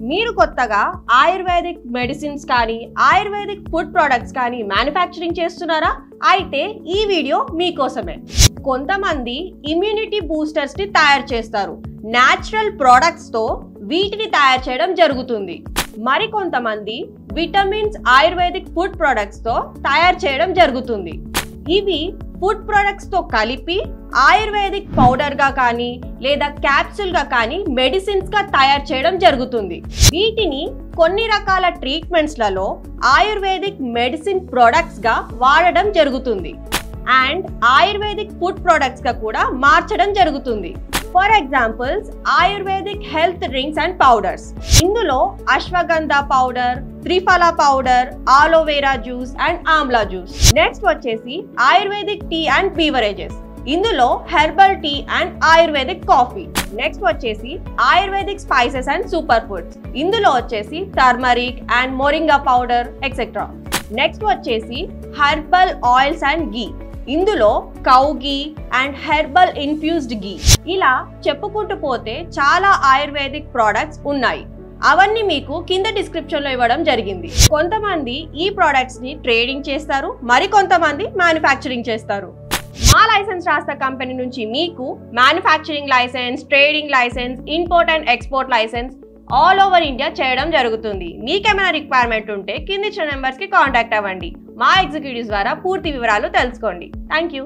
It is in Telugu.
మీరు కొత్తగా ఆయుర్వేదిక్ మెడిసిన్స్ కానీ ఆయుర్వేదిక్ ఫుడ్ ప్రొడక్ట్స్ కానీ మ్యానుఫ్యాక్చరింగ్ చేస్తున్నారా? అయితే ఈ వీడియో మీకోసమే. కొంతమంది ఇమ్యూనిటీ బూస్టర్స్ ని తయారు చేస్తారు. న్యాచురల్ ప్రొడక్ట్స్ తో వీటిని తయారు చేయడం జరుగుతుంది. మరికొంతమంది విటమిన్స్ ఆయుర్వేదిక్ ఫుడ్ ప్రొడక్ట్స్ తో తయారు చేయడం జరుగుతుంది. ఇవి ఫుడ్ ప్రొడక్ట్స్ తో కలిపి ఆయుర్వేదిక్ పౌడర్ గా కానీ లేదా క్యాప్సూల్ గా కానీ మెడిసిన్స్ గా తయారు చేయడం జరుగుతుంది. వీటిని కొన్ని రకాల ట్రీట్మెంట్స్ లలో ఆయుర్వేదిక్ మెడిసిన్ ప్రొడక్ట్స్ గా వాడడం జరుగుతుంది అండ్ ఆయుర్వేదిక్ ఫుడ్ ప్రొడక్ట్స్ గా కూడా మార్చడం జరుగుతుంది. For examples ayurvedic health drinks and powders. ఇందులో ashwagandha powder, triphala powder, aloe vera juice and amla juice. Next వచ్చేసి ఆయుర్వేదిక్ టీ అండ్ బీవరేజెస్. ఇందులో herbal tea and ayurvedic coffee. Next వచ్చేసి ayurvedic spices and super foods. ఇందులో వచ్చేసి turmeric and moringa powder etcetera. Next వచ్చేసి హెర్బల్ ఆయిల్స్ అండ్ గీ. ఇందులో cow ghee and herbal infused ghee. ఇలా చెప్పుకుంటూ పోతే చాలా ఆయుర్వేదిక్ ప్రోడక్ట్స్ ఉన్నాయి. అవన్నీ మీకు కింద డిస్క్రిప్షన్ లో ఇవ్వడం జరిగింది. కొంతమంది ఈ ప్రోడక్ట్స్ ని ట్రేడింగ్ చేస్తారు, మరికొంతమంది మ్యానుఫ్యాక్చరింగ్ చేస్తారు. మా లైసెన్స్ రాస్తా కంపెనీ నుంచి మీకు manufacturing licence, trading licence, import and export licence all over India చేయడం జరుగుతుంది. మీకేమైనా రిక్వైర్మెంట్ ఉంటే కింది ఇచ్చిన నెంబర్స్ కి కాంటాక్ట్ అవ్వండి. మా ఎగ్జిక్యూటివ్స్ ద్వారా పూర్తి వివరాలు తెలుసుకోండి. Thank you.